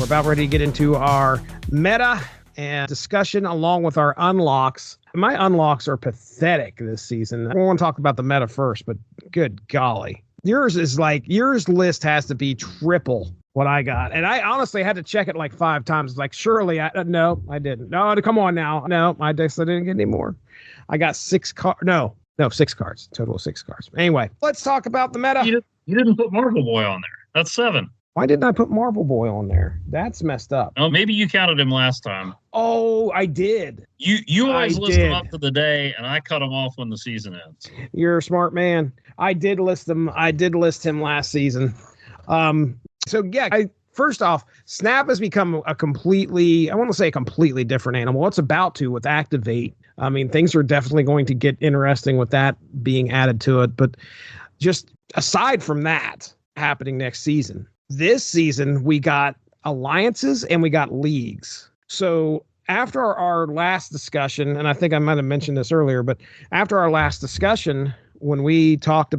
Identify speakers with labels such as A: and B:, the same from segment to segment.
A: about ready to get into our meta and discussion along with our unlocks. My unlocks are pathetic this season. I want to talk about the meta first, but good golly. Yours list has to be triple what I got. And I honestly had to check it like 5 times. Like, surely no, I didn't. No, come on now. No, I didn't get any more. I got 6 cards. No, 6 cards. Total of 6 cards. Anyway, let's talk about the meta.
B: You didn't put Marble Boy on there. That's 7.
A: Why didn't I put Marble Boy on there? That's messed up.
B: Oh, maybe you counted him last time.
A: Oh, I did.
B: You always list them up to the day, and I cut them off when the season ends.
A: You're a smart man. I did list them. I did list him last season. First off, Snap has become I want to say a completely different animal. It's about to with Activate. I mean, things are definitely going to get interesting with that being added to it. But just aside from that happening next season, this season we got alliances and we got leagues. So after our last discussion, and I think I might have mentioned this earlier, but after our last discussion, when we were talking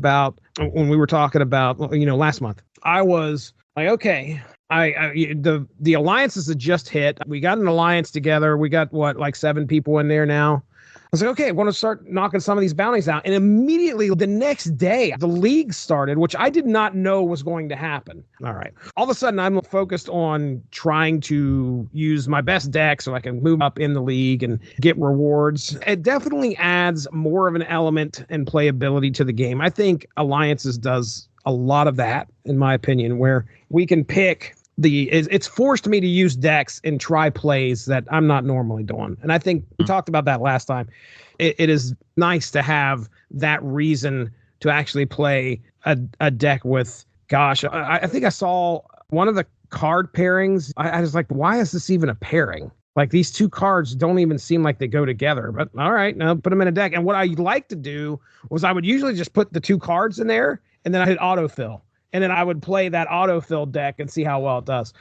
A: about, last month, I was like, okay, the alliances that just hit, we got an alliance together. We got 7 people in there now. I was like, okay, I want to start knocking some of these bounties out. And immediately the next day, the league started, which I did not know was going to happen. All right. All of a sudden, I'm focused on trying to use my best deck so I can move up in the league and get rewards. It definitely adds more of an element and playability to the game. I think Alliances does a lot of that, in my opinion, where we can pick it's forced me to use decks and try plays that I'm not normally doing. And I think we talked about that last time. It is nice to have that reason to actually play a deck with, I think I saw one of the card pairings. I was like, why is this even a pairing? Like, these 2 cards don't even seem like they go together, but all right, now put them in a deck. And what I like to do was I would usually just put the 2 cards in there and then I hit autofill. And then I would play that autofill deck and see how well it does.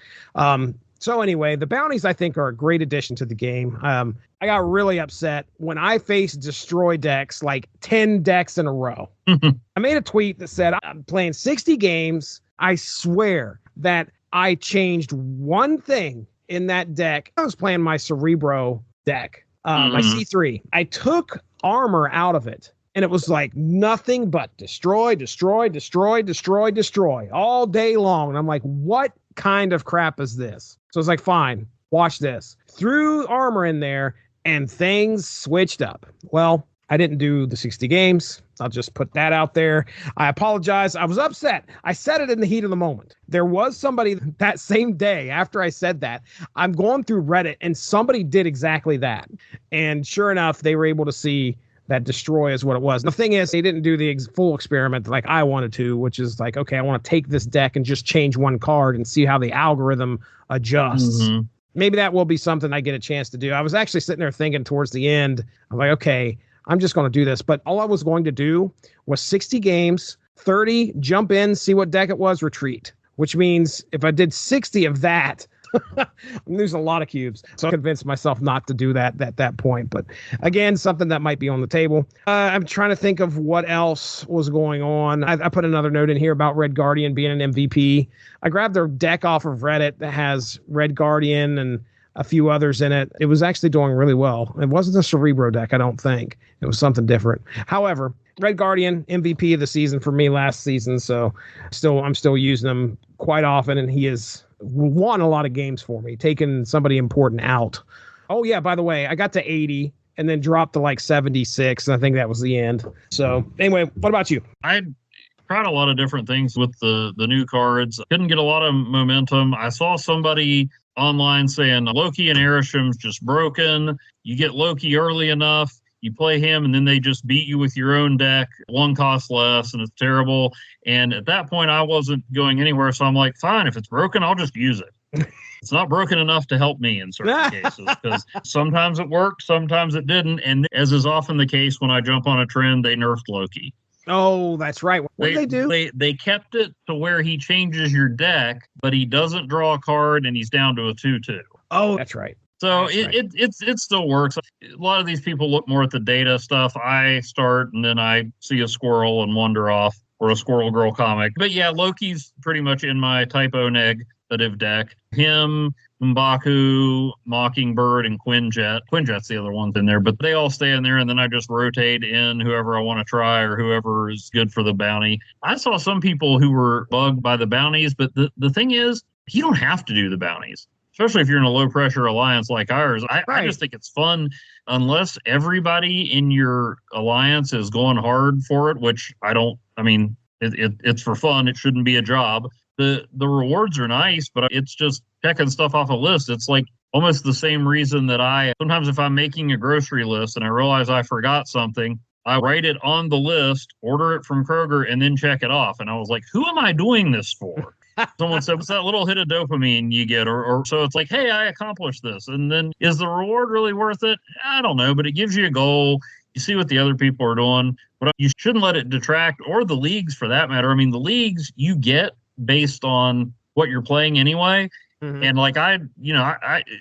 A: So anyway, the bounties, I think, are a great addition to the game. I got really upset when I faced destroy decks, like 10 decks in a row. I made a tweet that said, I'm playing 60 games. I swear that I changed one thing in that deck. I was playing my Cerebro deck, my C3. I took armor out of it. And it was like nothing but destroy all day long. And I'm like, what kind of crap is this? So it's like, fine, watch this. Threw armor in there and things switched up. Well, I didn't do the 60 games. I'll just put that out there. I apologize. I was upset. I said it in the heat of the moment. There was somebody that same day after I said that. I'm going through Reddit and somebody did exactly that. And sure enough, they were able to see that destroy is what it was. The thing is, they didn't do the full experiment like I wanted to, which is like, okay, I want to take this deck and just change one card and see how the algorithm adjusts. Mm-hmm. Maybe that will be something I get a chance to do. I was actually sitting there thinking towards the end, I'm like, okay, I'm just going to do this. But all I was going to do was 60 games, 30, jump in, see what deck it was, retreat. Which means if I did 60 of that, I'm losing a lot of cubes. So I convinced myself not to do that at that point. But again, something that might be on the table. I'm trying to think of what else was going on. I put another note in here about Red Guardian being an MVP. I grabbed their deck off of Reddit that has Red Guardian and a few others in it. It was actually doing really well. It wasn't a Cerebro deck, I don't think. It was something different. However, Red Guardian, MVP of the season for me last season. So I'm still using him quite often, and he has won a lot of games for me, taking somebody important out. Oh, yeah, by the way, I got to 80 and then dropped to like 76, and I think that was the end. So anyway, what about you?
B: I tried a lot of different things with the new cards. Couldn't get a lot of momentum. I saw somebody online saying Loki and Arishem's just broken. You get Loki early enough, you play him, and then they just beat you with your own deck. 1 cost less, and it's terrible. And at that point, I wasn't going anywhere. So I'm like, fine, if it's broken, I'll just use it. It's not broken enough to help me in certain cases, because sometimes it worked, sometimes it didn't. And as is often the case, when I jump on a trend, they nerfed Loki.
A: Oh, that's right. What did they do?
B: They kept it to where he changes your deck, but he doesn't draw a card, and he's down to a 2/2.
A: Oh, that's right.
B: So it still works. A lot of these people look more at the data stuff. I start and then I see a squirrel and wander off, or a Squirrel Girl comic. But yeah, Loki's pretty much in my typo neg competitive deck. Him, M'Baku, Mockingbird, and Quinjet. Quinjet's the other ones in there, but they all stay in there, and then I just rotate in whoever I want to try or whoever is good for the bounty. I saw some people who were bugged by the bounties, but the thing is, you don't have to do the bounties, especially if you're in a low-pressure alliance like ours. I just think it's fun unless everybody in your alliance is going hard for it, which I don't. I mean, it's for fun. It shouldn't be a job. The rewards are nice, but it's just checking stuff off a list. It's like almost the same reason that sometimes if I'm making a grocery list and I realize I forgot something, I write it on the list, order it from Kroger, and then check it off. And I was like, who am I doing this for? Someone said, what's that little hit of dopamine you get? Or so it's like, hey, I accomplished this. And then is the reward really worth it? I don't know, but it gives you a goal. You see what the other people are doing, but you shouldn't let it detract, or the leagues for that matter. I mean, the leagues you get based on what you're playing anyway. Mm-hmm. And like I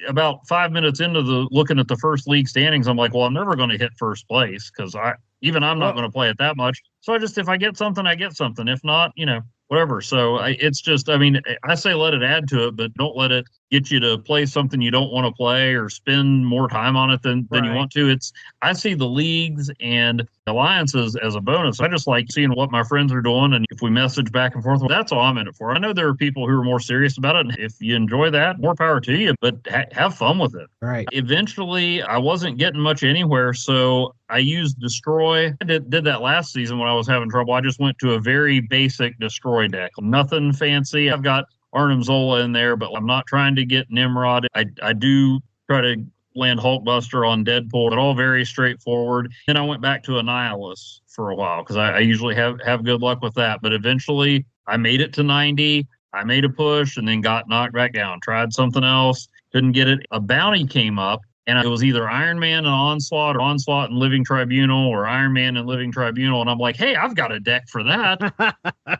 B: about 5 minutes into looking at the first league standings, I'm like, well, I'm never going to hit first place because I'm not going to play it that much. So if I get something, I get something. If not, whatever. So it's just, I mean, I say let it add to it, but don't let it get you to play something you don't want to play or spend more time on it than you want to. I see the leagues and alliances as a bonus. I just like seeing what my friends are doing. And if we message back and forth, that's all I'm in it for. I know there are people who are more serious about it. And if you enjoy that, more power to you, but have fun with it.
A: Right.
B: Eventually, I wasn't getting much anywhere. So I used Destroy. I did that last season when I was having trouble. I just went to a very basic Destroy deck. Nothing fancy. I've got Arnim Zola in there, but I'm not trying to get Nimrod. I do try to land Hulkbuster on Deadpool, but all very straightforward. Then I went back to Annihilus for a while because I usually have good luck with that. But eventually I made it to 90. I made a push and then got knocked back down. Tried something else. Couldn't get it. A bounty came up. And it was either Iron Man and Onslaught or Onslaught and Living Tribunal or Iron Man and Living Tribunal. And I'm like, hey, I've got a deck for that.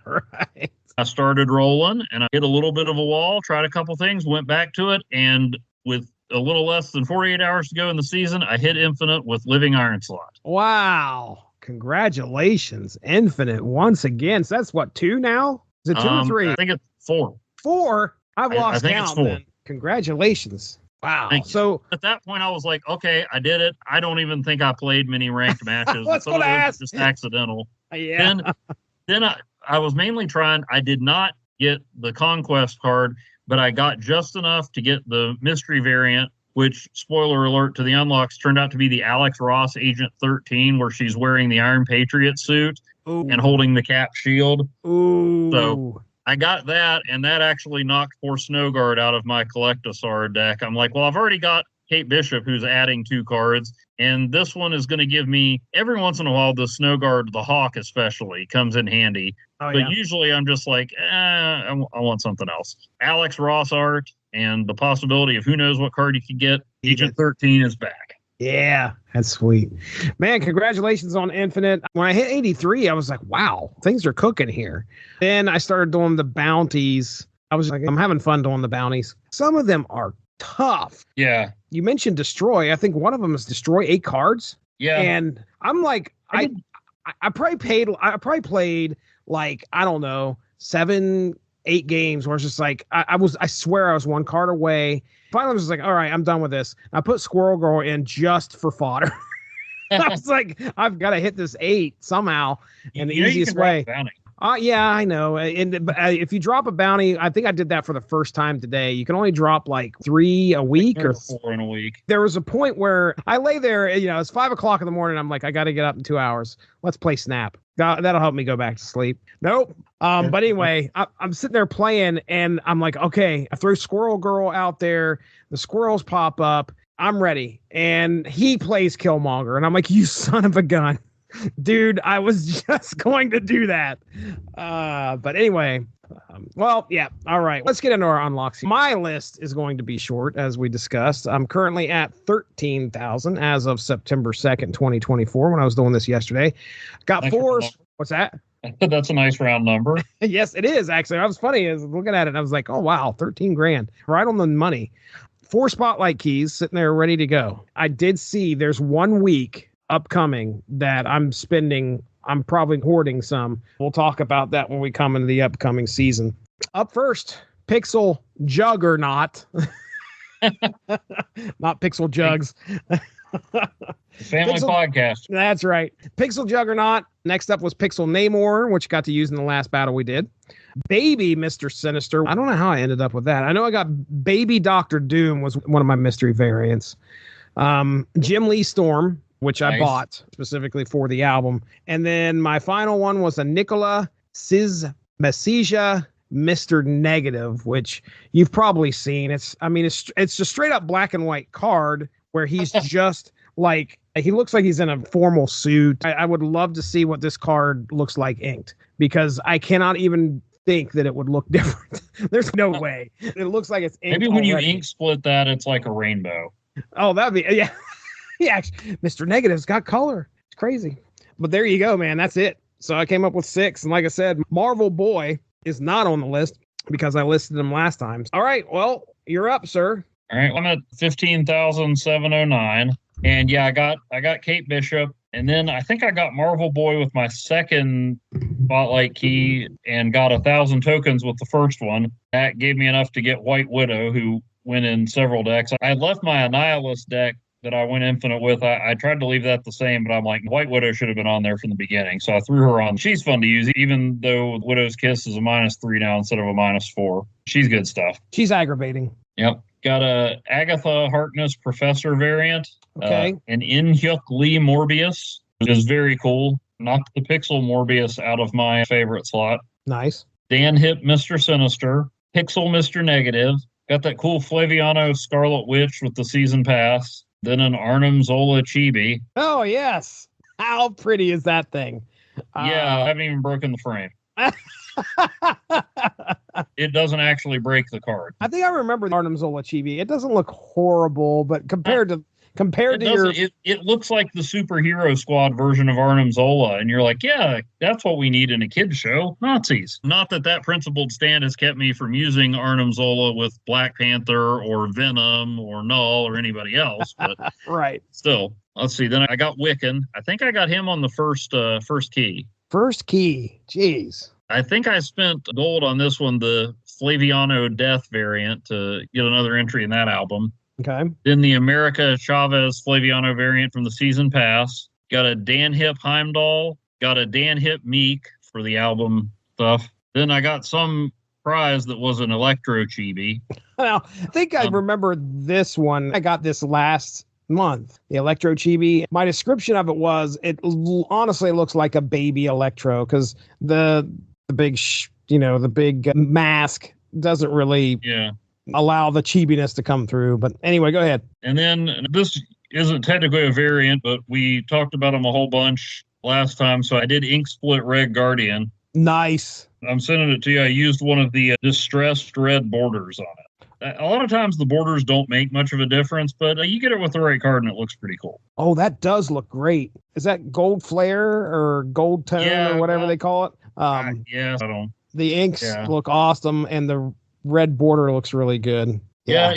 A: Right.
B: I started rolling and I hit a little bit of a wall, tried a couple things, went back to it. And with a little less than 48 hours to go in the season, I hit Infinite with Living Ironslaught.
A: Wow. Congratulations. Infinite once again. So that's what, 2 now? Is it 2 or 3?
B: I think it's 4.
A: 4? I've lost
B: I think
A: count
B: it's 4.
A: then. Congratulations. Wow. So
B: at that point, I was like, okay, I did it. I don't even think I played many ranked matches.
A: Some of those
B: were just accidental.
A: Yeah.
B: Then I was mainly trying. I did not get the Conquest card, but I got just enough to get the mystery variant, which, spoiler alert to the unlocks, turned out to be the Alex Ross Agent 13, where she's wearing the Iron Patriot suit and holding the Cap shield.
A: Ooh.
B: So I got that, and that actually knocked poor Snowguard out of my Collectosaur deck. I'm like, well, I've already got Kate Bishop, who's adding 2 cards, and this one is going to give me, every once in a while, the Snowguard, the Hawk especially, comes in handy. But usually I'm just like, I want something else. Alex Ross art and the possibility of who knows what card you could get. Agent 13 is back.
A: Yeah, that's sweet. Man, congratulations on Infinite. When I hit 83, I was like, wow, things are cooking here. Then I started doing the bounties. I was like, I'm having fun doing the bounties. Some of them are tough.
B: Yeah.
A: You mentioned Destroy. I think one of them is Destroy 8 cards.
B: Yeah.
A: And I'm like, I probably played like, I don't know, 7, 8 games where it's just like, I swear I was 1 card away. Finally, I was like, all right, I'm done with this. I put Squirrel Girl in just for fodder. I was like, I've got to hit this 8 somehow in the easiest way. Yeah, I know. And if you drop a bounty, I think I did that for the first time today. You can only drop like 3 a week or
B: 4 in a week.
A: There was a point where I lay there, it's 5 o'clock in the morning. I'm like, I got to get up in 2 hours. Let's play Snap. That'll help me go back to sleep. Nope. But anyway, I'm sitting there playing and I'm like, okay, I throw Squirrel Girl out there. The squirrels pop up. I'm ready. And he plays Killmonger. And I'm like, you son of a gun. Dude, I was just going to do that. But anyway, well, yeah. All right. Let's get into our unlocks. My list is going to be short, as we discussed. I'm currently at 13,000 as of September 2nd, 2024, when I was doing this yesterday. Got
B: nice
A: 4. What's that?
B: That's a nice round number.
A: Yes, it is, actually. I was funny as looking at it. And I was like, oh, wow, 13 grand. Right on the money. 4 spotlight keys sitting there ready to go. I did see there's 1 week upcoming that I'm spending. I'm probably hoarding some. We'll talk about that when we come into the upcoming season. Up first, Pixel Juggernaut. Not Pixel Jugs.
B: Family podcast.
A: That's right. Pixel Juggernaut. Next up was Pixel Namor, which got to use in the last battle we did. Baby Mr. Sinister. I don't know how I ended up with that. I know I got Baby Doctor Doom was one of my mystery variants. Jim Lee Storm, which I bought specifically for the album. And then my final one was a Nicola Messia Mr. Negative, which you've probably seen. It's just straight up black and white card where he's just like, he looks like he's in a formal suit. I would love to see what this card looks like inked, because I cannot even think that it would look different. There's no way. It looks like it's inked.
B: Maybe when
A: already.
B: you ink split that, it's like a rainbow.
A: Oh, that'd be, yeah. Yeah, Mr. Negative's got color. It's crazy. But there you go, man. That's it. So I came up with 6. And like I said, Marvel Boy is not on the list because I listed him last time. All right. Well, you're up, sir.
B: All right. I'm at 15,709. And yeah, I got Kate Bishop. And then I think I got Marvel Boy with my second Spotlight key and got 1,000 tokens with the first one. That gave me enough to get White Widow, who went in several decks. I left my Annihilus deck that I went infinite with. I tried to leave that the same, but I'm like, White Widow should have been on there from the beginning. So I threw her on. She's fun to use, even though Widow's Kiss is a -3 now instead of a -4. She's good stuff.
A: She's aggravating.
B: Yep. Got a Agatha Harkness Professor variant.
A: Okay.
B: An In-Hyuk Lee Morbius, which is very cool. Knocked the Pixel Morbius out of my favorite slot.
A: Nice.
B: Dan Hip Mr. Sinister. Pixel Mr. Negative. Got that cool Flaviano Scarlet Witch with the season pass. Then an Arnim Zola Chibi.
A: Oh, yes. How pretty is that thing?
B: Yeah, I haven't even broken the frame. It doesn't actually break the card.
A: I think I remember the Arnim Zola Chibi. It doesn't look horrible, but compared to your...
B: It looks like the Superhero Squad version of Arnim Zola, and you're like, yeah, that's what we need in a kid's show. Nazis. Not that principled stand has kept me from using Arnim Zola with Black Panther or Venom or Null or anybody else, but
A: right.
B: Still, let's see. Then I got Wiccan. I think I got him on the first key.
A: First key. Jeez.
B: I think I spent gold on this one, the Flaviano Death variant, to get another entry in that album.
A: Okay.
B: Then the America Chavez Flaviano variant from the season pass. Got a Dan Hip Heimdall. Got a Dan Hip Meek for the album stuff. Then I got some prize that was an Electro Chibi.
A: Well, I think I remember this one. I got this last month, the Electro Chibi. My description of it was, it honestly looks like a baby Electro, because the big, the big mask doesn't really allow the chibiness to come through. But anyway, go ahead.
B: And then this isn't technically a variant, but we talked about them a whole bunch last time. So I did Ink Split Red Guardian.
A: Nice.
B: I'm sending it to you. I used one of the distressed red borders on it. A lot of times the borders don't make much of a difference, but you get it with the right card and it looks pretty cool.
A: Oh, that does look great. Is that gold flare or gold tone or whatever they call it?
B: I don't.
A: The inks look awesome, and the red border looks really good.
B: Yeah,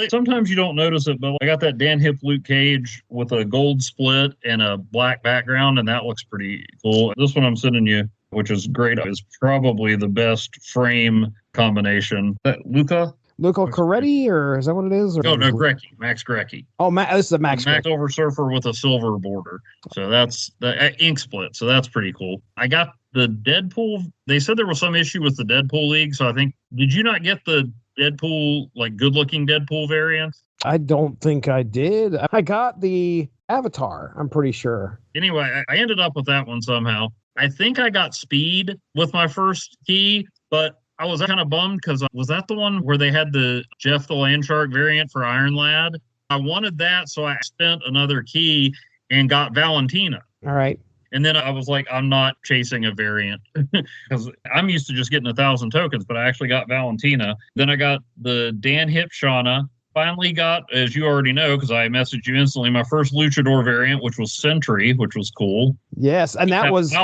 B: sometimes you don't notice it, but I got that Dan Hip Luke Cage with a gold split and a black background, and that looks pretty cool. This one I'm sending you, which is great, is probably the best frame combination. Luca
A: Coretti, or is that what it is? Or
B: no, Grecki, Max Grecki.
A: Oh, this is a Max
B: Silver Surfer with a silver border. So that's the ink split. So that's pretty cool. I got the Deadpool. They said there was some issue with the Deadpool League. So I think, did you not get the Deadpool, like good looking Deadpool variant?
A: I don't think I did. I got the Avatar, I'm pretty sure.
B: Anyway, I ended up with that one somehow. I think I got Speed with my first key, but I was kind of bummed because was that the one where they had the Jeff the Landshark variant for Iron Lad? I wanted that, so I spent another key and got Valentina.
A: All right.
B: And then I was like, I'm not chasing a variant because I'm used to just getting 1,000 tokens, but I actually got Valentina. Then I got the Dan Hip Shauna. Finally got, as you already know, because I messaged you instantly, my first Luchador variant, which was Sentry, which was cool.
A: Yes, and that was...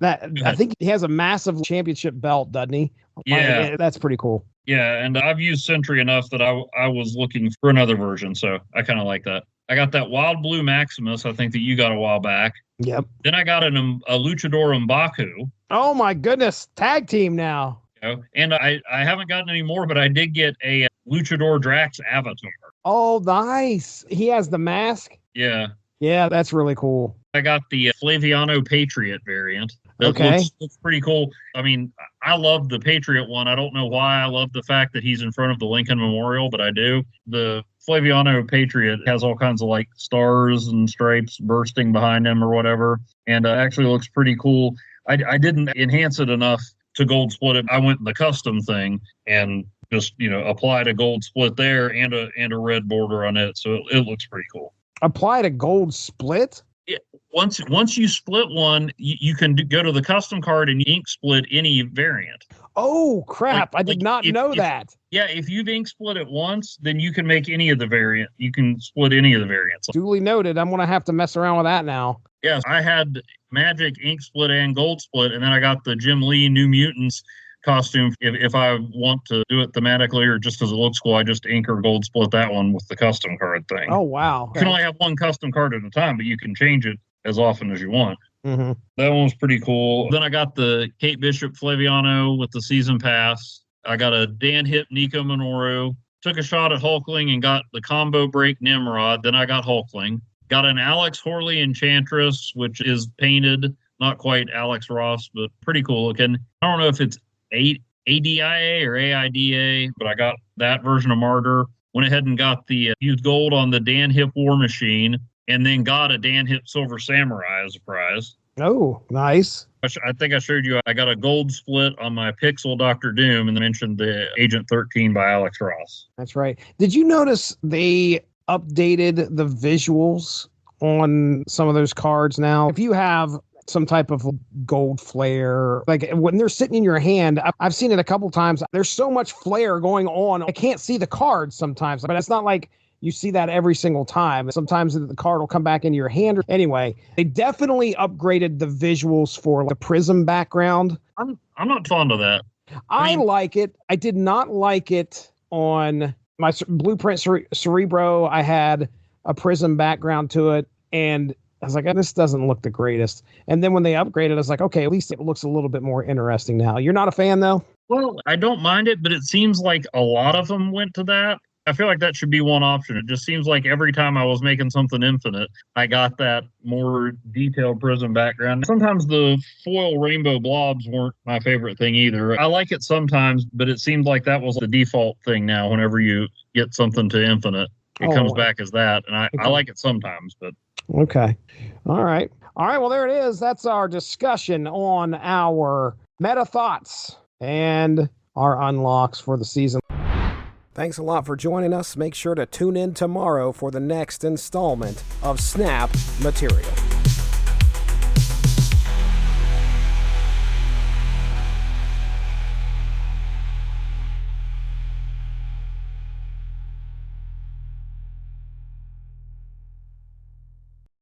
A: I think he has a massive championship belt, doesn't he?
B: Yeah.
A: That's pretty cool.
B: Yeah, and I've used Sentry enough that I was looking for another version, so I kind of like that. I got that Wild Blue Maximus, I think that you got a while back.
A: Yep.
B: Then I got a Luchador M'Baku.
A: Oh, my goodness. Tag team now.
B: And I haven't gotten any more, but I did get a Luchador Drax avatar.
A: Oh, nice. He has the mask.
B: Yeah.
A: Yeah, that's really cool.
B: I got the Flaviano Patriot variant. That
A: Okay.
B: looks pretty cool. I mean, I love the Patriot one. I don't know why I love the fact that he's in front of the Lincoln Memorial, but I do. The Flaviano Patriot has all kinds of like stars and stripes bursting behind him or whatever, and actually looks pretty cool. I didn't enhance it enough to gold split it. I went in the custom thing and just applied a gold split there and a red border on it, so it looks pretty cool.
A: Applied a gold split?
B: Yeah. Once you split one, you can go to the custom card and ink split any variant.
A: Oh crap! I did not know that.
B: Yeah, if you've ink split it once, then you can make any of the variant. You can split any of the variants.
A: Duly noted. I'm gonna have to mess around with that now.
B: Yes, I had Magic ink split and gold split, and then I got the Jim Lee New Mutants costume. If I want to do it thematically or just because it looks cool, I just ink or gold split that one with the custom card thing.
A: Oh wow!
B: You can only have one custom card at a time, but you can change it as often as you want.
A: Mm-hmm.
B: That one was pretty cool. Then I got the Kate Bishop Flaviano with the season pass. I got a Dan Hip Nico Minoru. Took a shot at Hulkling and got the combo break Nimrod. Then I got Hulkling. Got an Alex Horley Enchantress, which is painted, not quite Alex Ross, but pretty cool looking. I don't know if it's ADIA or AIDA, but I got that version of Martyr. Went ahead and got the used gold on the Dan Hip War Machine, and then got a Dan Hip Silver Samurai as a prize.
A: Oh, nice.
B: I think I showed you I got a gold split on my Pixel Dr. Doom and mentioned the Agent 13 by Alex Ross.
A: That's right. Did you notice they updated the visuals on some of those cards now? If you have some type of gold flare, like when they're sitting in your hand, I've seen it a couple times. There's so much flare going on. I can't see the cards sometimes, but it's not like you see that every single time. Sometimes the card will come back into your hand. Anyway, they definitely upgraded the visuals for the prism background.
B: I'm not fond of that.
A: I like it. I did not like it on my Blueprint Cerebro. I had a prism background to it, and I was like, this doesn't look the greatest. And then when they upgraded, I was like, okay, at least it looks a little bit more interesting now. You're not a fan, though?
B: Well, I don't mind it, but it seems like a lot of them went to that. I feel like that should be one option. It just seems like every time I was making something infinite, I got that more detailed prism background. Sometimes the foil rainbow blobs weren't my favorite thing either. I like it sometimes, but it seemed like that was the default thing now. Whenever you get something to infinite, it comes back as that. And I like it sometimes, but.
A: Okay. All right. Well, there it is. That's our discussion on our meta thoughts and our unlocks for the season. Thanks a lot for joining us. Make sure to tune in tomorrow for the next installment of Snap Material.